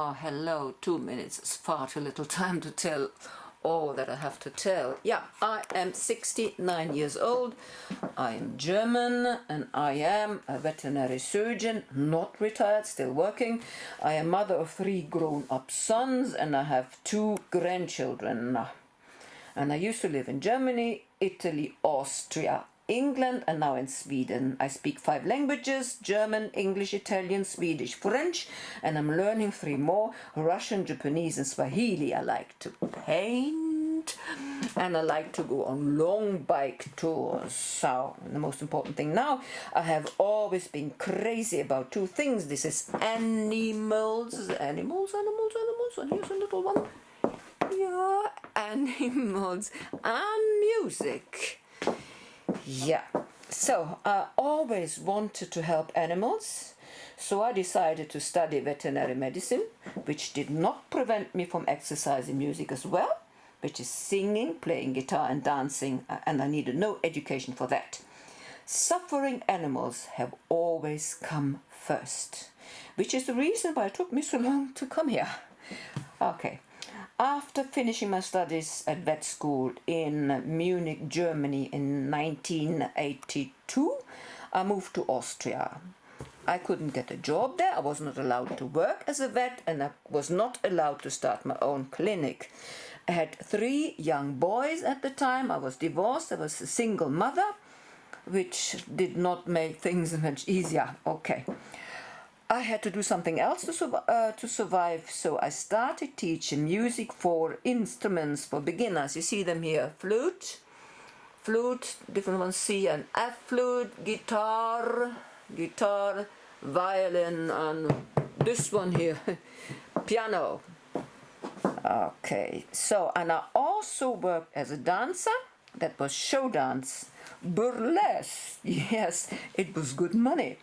Oh, hello, 2 minutes is far too little time to tell all that I have to tell. Yeah, I am 69 years old, I am German, and I am a veterinary surgeon, not retired, still working. I am mother of 3 grown-up sons, and I have 2 grandchildren. And I used to live in Germany, Italy, Austria, England, and now in Sweden. I speak 5 languages: German, English, Italian, Swedish, French, and I'm learning 3 more: Russian, Japanese, and Swahili. I like to paint, and I like to go on long bike tours. So the most important thing now, I have always been crazy about 2 things. This is animals, and here's a little one. Yeah, animals and music. Yeah, so I always wanted to help animals, so I decided to study veterinary medicine, which did not prevent me from exercising music as well, which is singing, playing guitar and dancing, and I needed no education for that. Suffering animals have always come first, which is the reason why it took me so long to come here. Okay. After finishing my studies at vet school in Munich, Germany in 1982, I moved to Austria. I couldn't get a job there, I was not allowed to work as a vet, and I was not allowed to start my own clinic. I had 3 young boys at the time, I was divorced, I was a single mother, which did not make things much easier. Okay. I had to do something else to survive, so I started teaching music for instruments for beginners. You see them here: flute, different ones, C and F flute, guitar, violin, and this one here, piano. Okay, so, and I also worked as a dancer. That was show dance, burlesque. Yes, it was good money.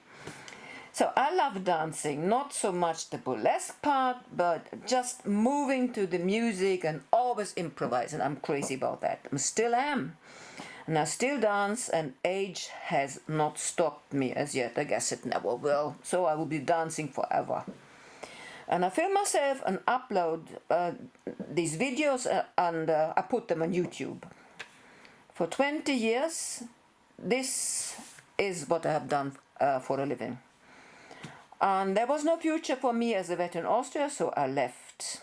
So I love dancing, not so much the burlesque part, but just moving to the music and always improvising. I'm crazy about that. I still am. And I still dance, and age has not stopped me as yet. I guess it never will. So I will be dancing forever. And I film myself and upload these videos, and I put them on YouTube. For 20 years, this is what I have done for a living. And there was no future for me as a vet in Austria, so I left.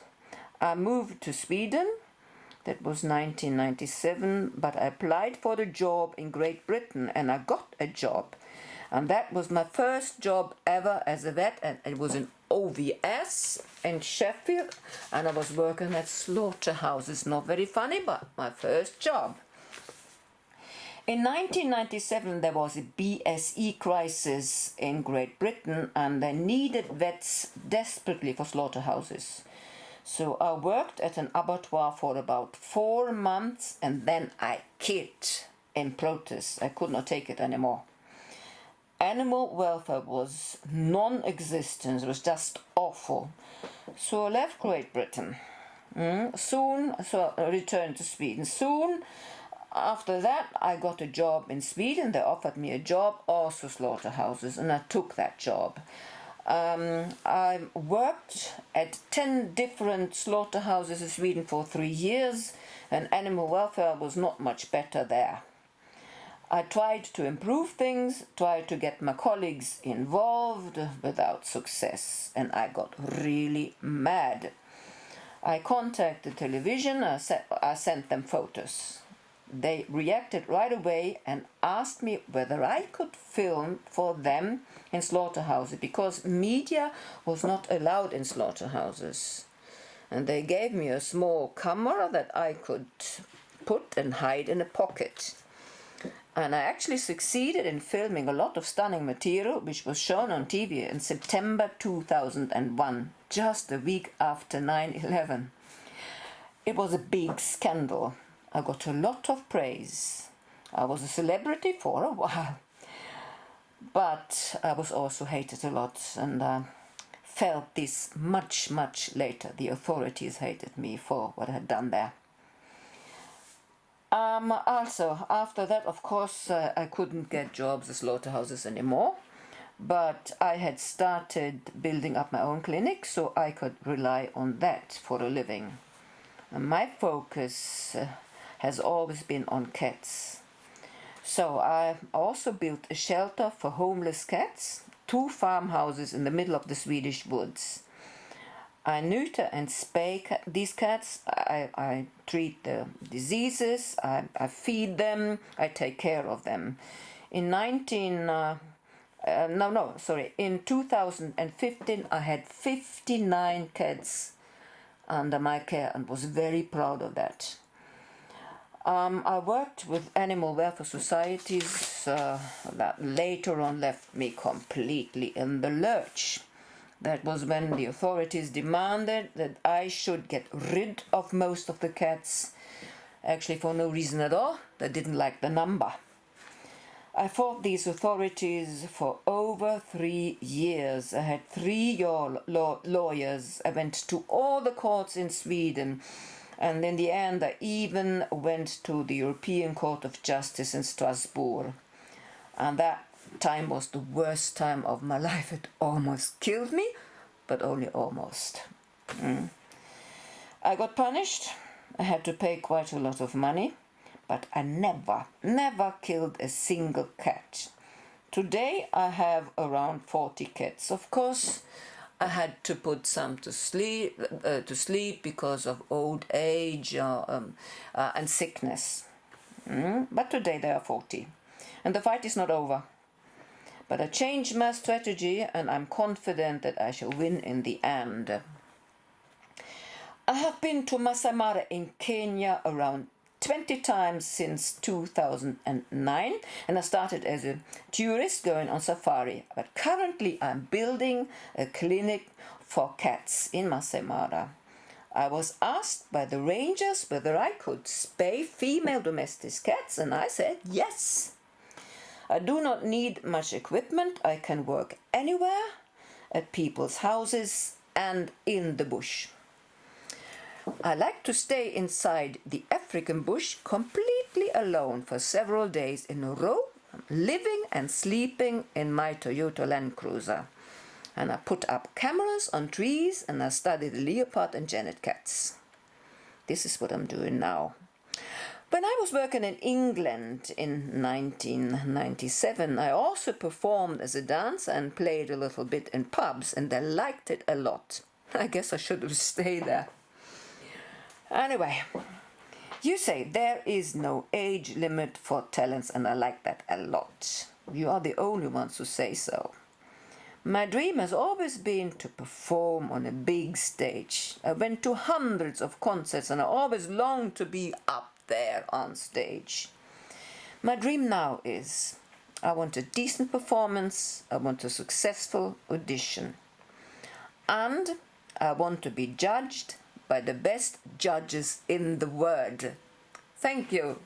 I moved to Sweden. That was 1997, but I applied for the job in Great Britain, and I got a job. And that was my first job ever as a vet, and it was in OVS in Sheffield, and I was working at slaughterhouses. Not very funny, but my first job. In 1997 there was a BSE crisis in Great Britain, and they needed vets desperately for slaughterhouses. So I worked at an abattoir for about 4 months, and then I quit in protest. I could not take it anymore. Animal welfare was non-existent, it was just awful. So I left Great Britain. So I returned to Sweden. Soon after that, I got a job in Sweden. They offered me a job, also slaughterhouses, and I took that job. I worked at 10 different slaughterhouses in Sweden for 3 years, and animal welfare was not much better there. I tried to improve things, tried to get my colleagues involved, without success, and I got really mad. I contacted television, I sent them photos. They reacted right away and asked me whether I could film for them in slaughterhouses, because media was not allowed in slaughterhouses. And they gave me a small camera that I could put and hide in a pocket. And I actually succeeded in filming a lot of stunning material, which was shown on TV in September 2001, just a week after 9/11. It was a big scandal. I got a lot of praise. I was a celebrity for a while. But I was also hated a lot, and I felt this much later. The authorities hated me for what I had done there. Also, after that, of course, I couldn't get jobs at slaughterhouses anymore. but I had started building up my own clinic, so I could rely on that for a living. And my focus has always been on cats. So I also built a shelter for homeless cats, 2 farmhouses in the middle of the Swedish woods. I neuter and spay these cats. I treat the diseases, I feed them, I take care of them. In 2015 I had 59 cats under my care and was very proud of that. I worked with animal welfare societies that later on left me completely in the lurch. That was when the authorities demanded that I should get rid of most of the cats, actually for no reason at all. They didn't like the number. I fought these authorities for over 3 years. I had 3 lawyers. I went to all the courts in Sweden. And in the end, I even went to the European Court of Justice in Strasbourg. And that time was the worst time of my life. It almost killed me, but only almost. I got punished. I had to pay quite a lot of money, but I never killed a single cat. Today I have around 40 cats. Of course, I had to put some to sleep because of old age and sickness. But today there are 40. And the fight is not over. But I changed my strategy and I'm confident that I shall win in the end. I have been to Masai Mara in Kenya around 20 times since 2009, and I started as a tourist going on safari. But currently I'm building a clinic for cats in Masai Mara. I was asked by the rangers whether I could spay female domestic cats, and I said yes. I do not need much equipment. I can work anywhere, at people's houses and in the bush. I like to stay inside the African bush completely alone for several days in a row, living and sleeping in my Toyota Land Cruiser. And I put up cameras on trees and I study the leopard and genet cats. This is what I'm doing now. When I was working in England in 1997, I also performed as a dancer and played a little bit in pubs, and they liked it a lot. I guess I should have stayed there. Anyway, you say there is no age limit for talents, and I like that a lot. You are the only ones who say so. My dream has always been to perform on a big stage. I went to hundreds of concerts and I always longed to be up there on stage. My dream now is I want a decent performance, I want a successful audition, and I want to be judged by the best judges in the world. Thank you.